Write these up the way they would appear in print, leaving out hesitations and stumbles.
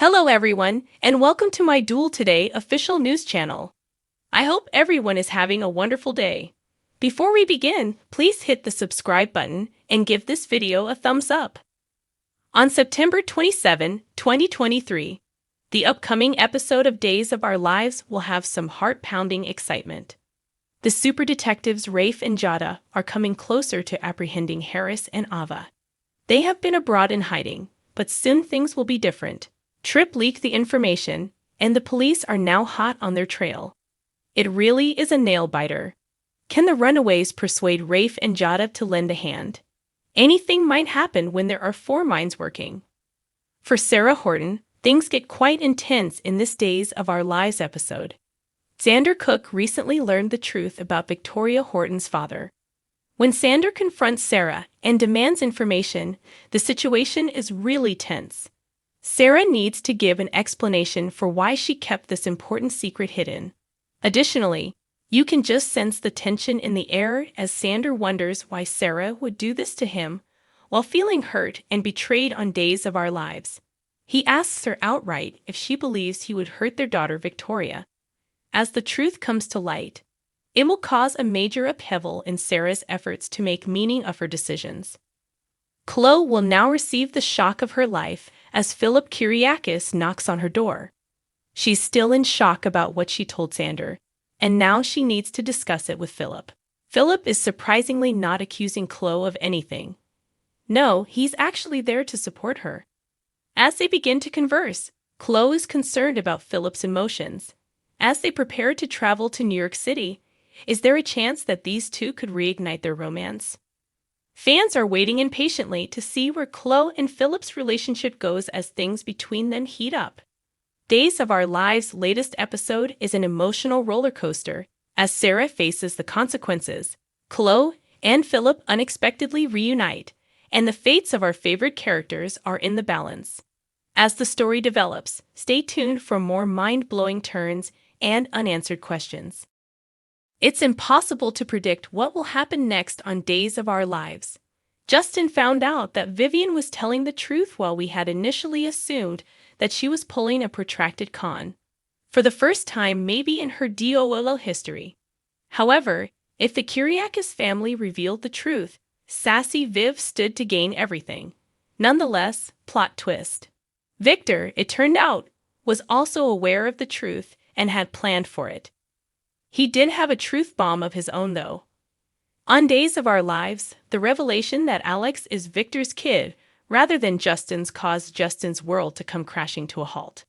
Hello everyone, and welcome to my Duel Today official news channel. I hope everyone is having a wonderful day. Before we begin, please hit the subscribe button and give this video a thumbs up. On September 27, 2023, the upcoming episode of Days of Our Lives will have some heart-pounding excitement. The super detectives Rafe and Jada are coming closer to apprehending Harris and Ava. They have been abroad in hiding, but soon things will be different. Tripp leaked the information, and the police are now hot on their trail. It really is a nail-biter. Can the runaways persuade Rafe and Jada to lend a hand? Anything might happen when there are four minds working. For Sarah Horton, things get quite intense in this Days of Our Lives episode. Xander Cook recently learned the truth about Victoria Horton's father. When Xander confronts Sarah and demands information, the situation is really tense. Sarah needs to give an explanation for why she kept this important secret hidden. Additionally, you can just sense the tension in the air as Xander wonders why Sarah would do this to him while feeling hurt and betrayed on Days of Our Lives. He asks her outright if she believes he would hurt their daughter Victoria. As the truth comes to light, it will cause a major upheaval in Sarah's efforts to make meaning of her decisions. Chloe will now receive the shock of her life as Philip Kyriakis knocks on her door. She's still in shock about what she told Xander, and now she needs to discuss it with Philip. Philip is surprisingly not accusing Chloe of anything. No, he's actually there to support her. As they begin to converse, Chloe is concerned about Philip's emotions. As they prepare to travel to New York City, is there a chance that these two could reignite their romance? Fans are waiting impatiently to see where Chloe and Philip's relationship goes as things between them heat up. Days of Our Lives' latest episode is an emotional roller coaster as Sarah faces the consequences. Chloe and Philip unexpectedly reunite, and the fates of our favorite characters are in the balance. As the story develops, stay tuned for more mind-blowing turns and unanswered questions. It's impossible to predict what will happen next on Days of Our Lives. Justin found out that Vivian was telling the truth while we had initially assumed that she was pulling a protracted con. For the first time maybe in her DOLL history. However, if the Kyriakis family revealed the truth, sassy Viv stood to gain everything. Nonetheless, plot twist. Victor, it turned out, was also aware of the truth and had planned for it. He did have a truth bomb of his own, though. On Days of Our Lives, the revelation that Alex is Victor's kid rather than Justin's caused Justin's world to come crashing to a halt.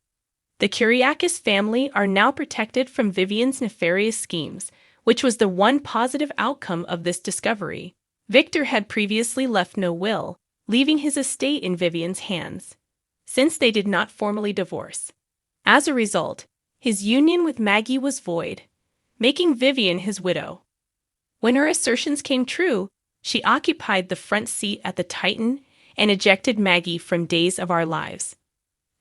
The Kyriakis family are now protected from Vivian's nefarious schemes, which was the one positive outcome of this discovery. Victor had previously left no will, leaving his estate in Vivian's hands, since they did not formally divorce. As a result, his union with Maggie was void, making Vivian his widow. When her assertions came true, she occupied the front seat at the Titan and ejected Maggie from Days of Our Lives.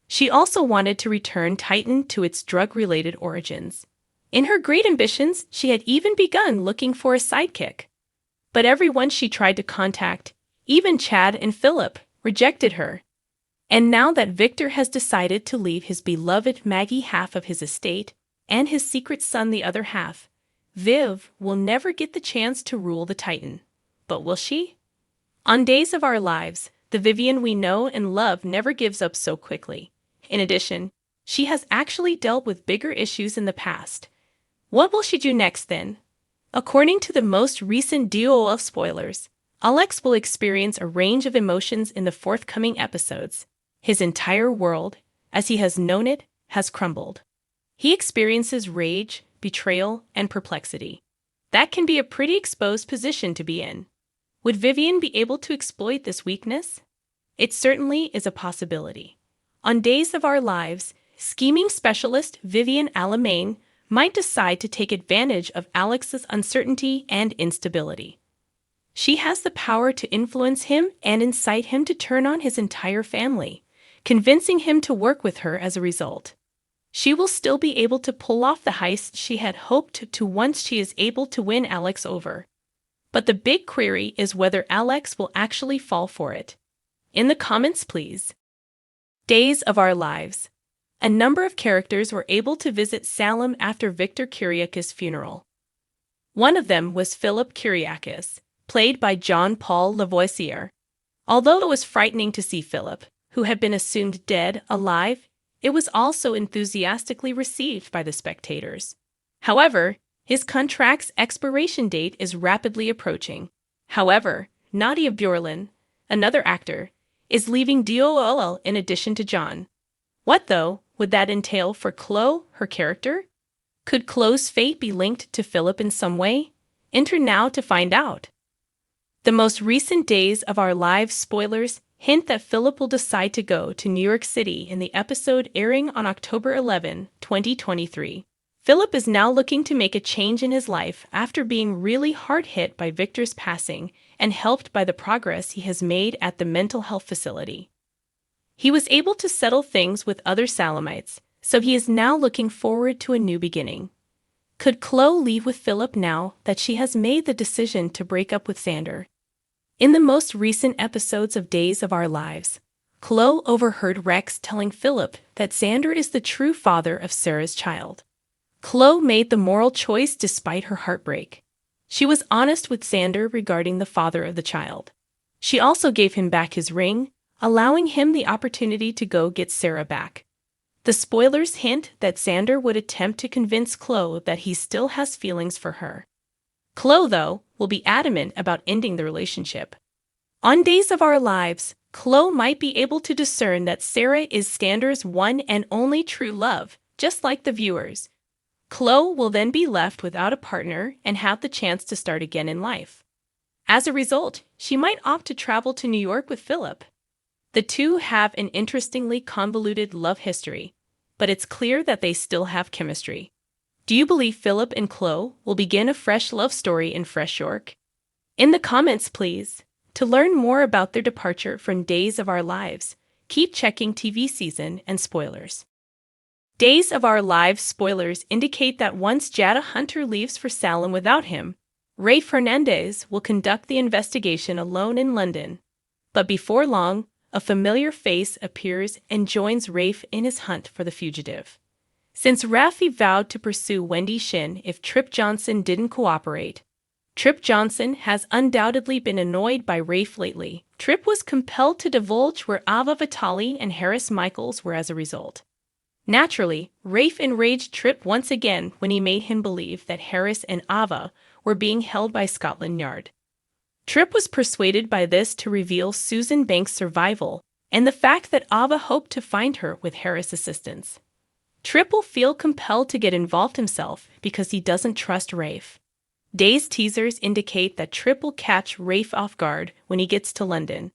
She also wanted to return Titan to its drug-related origins. In her great ambitions, she had even begun looking for a sidekick. But everyone she tried to contact, even Chad and Philip, rejected her. And now that Victor has decided to leave his beloved Maggie half of his estate, and his secret son the other half, Viv will never get the chance to rule the Titan. But will she? On Days of Our Lives, the Vivian we know and love never gives up so quickly. In addition, she has actually dealt with bigger issues in the past. What will she do next then? According to the most recent DOL spoilers, Alex will experience a range of emotions in the forthcoming episodes. His entire world, as he has known it, has crumbled. He experiences rage, betrayal, and perplexity. That can be a pretty exposed position to be in. Would Vivian be able to exploit this weakness? It certainly is a possibility. On Days of Our Lives, scheming specialist Vivian Alamain might decide to take advantage of Alex's uncertainty and instability. She has the power to influence him and incite him to turn on his entire family, convincing him to work with her as a result. She will still be able to pull off the heist she had hoped to once she is able to win Alex over. But the big query is whether Alex will actually fall for it. In the comments, please. Days of Our Lives. a number of characters were able to visit Salem after Victor Kiriakis' funeral. One of them was Philip Kiriakis, played by Jean-Paul Lavoisier. Although it was frightening to see Philip, who had been assumed dead, alive, it was also enthusiastically received by the spectators. However, his contract's expiration date is rapidly approaching. However, Nadia Bjorlin, another actor, is leaving DOL in addition to John. What, though, would that entail for Chloe, her character? Could Chloe's fate be linked to Philip in some way? Enter now to find out. The most recent Days of Our Lives spoilers hint that Philip will decide to go to New York City in the episode airing on October 11, 2023. Philip is now looking to make a change in his life after being really hard hit by Victor's passing and helped by the progress he has made at the mental health facility. He was able to settle things with other Salemites, so he is now looking forward to a new beginning. Could Chloe leave with Philip now that she has made the decision to break up with Xander? In the most recent episodes of Days of Our Lives, Chloe overheard Rex telling Philip that Xander is the true father of Sarah's child. Chloe made the moral choice despite her heartbreak. She was honest with Xander regarding the father of the child. She also gave him back his ring, allowing him the opportunity to go get Sarah back. The spoilers hint that Xander would attempt to convince Chloe that he still has feelings for her. Chloe, though, will be adamant about ending the relationship. On Days of Our Lives, Chloe might be able to discern that Sarah is Xander's one and only true love, just like the viewers. Chloe will then be left without a partner and have the chance to start again in life. As a result, she might opt to travel to New York with Philip. The two have an interestingly convoluted love history, but it's clear that they still have chemistry. Do you believe Philip and Chloe will begin a fresh love story in Fresh York? In the comments, please. To learn more about their departure from Days of Our Lives, keep checking TV season and spoilers. Days of Our Lives spoilers indicate that once Jada Hunter leaves for Salem without him, Rafe Hernandez will conduct the investigation alone in London. But before long, a familiar face appears and joins Rafe in his hunt for the fugitive. Since Rafe vowed to pursue Wendy Shin if Trip Johnson didn't cooperate, Trip Johnson has undoubtedly been annoyed by Rafe lately. Trip was compelled to divulge where Ava Vitali and Harris Michaels were as a result. Naturally, Rafe enraged Trip once again when he made him believe that Harris and Ava were being held by Scotland Yard. Trip was persuaded by this to reveal Susan Banks' survival and the fact that Ava hoped to find her with Harris' assistance. Trip will feel compelled to get involved himself because he doesn't trust Rafe. Days teasers indicate that Trip will catch Rafe off guard when he gets to London,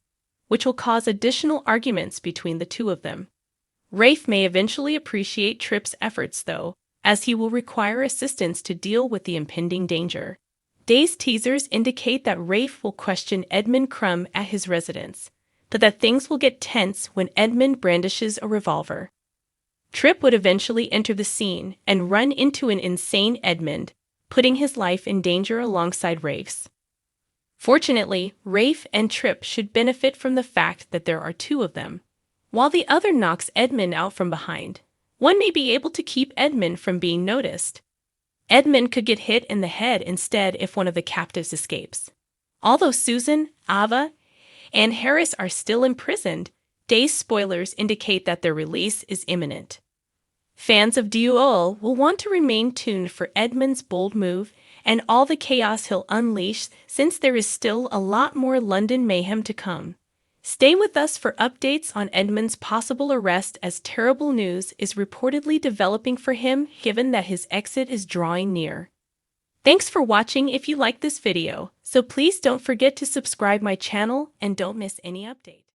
which will cause additional arguments between the two of them. Rafe may eventually appreciate Trip's efforts, though, as he will require assistance to deal with the impending danger. Days teasers indicate that Rafe will question Edmund Crumb at his residence, but that things will get tense when Edmund brandishes a revolver. Trip would eventually enter the scene and run into an insane Edmund, putting his life in danger alongside Rafe's. Fortunately, Rafe and Trip should benefit from the fact that there are two of them. While the other knocks Edmund out from behind, one may be able to keep Edmund from being noticed. Edmund could get hit in the head instead if one of the captives escapes. Although Susan, Ava, and Harris are still imprisoned, Days spoilers indicate that their release is imminent. Fans of DOL will want to remain tuned for Edmund's bold move and all the chaos he'll unleash, since there is still a lot more London mayhem to come. Stay with us for updates on Edmund's possible arrest, as terrible news is reportedly developing for him given that his exit is drawing near. Thanks for watching. If you like this video, so please don't forget to subscribe my channel and don't miss any update.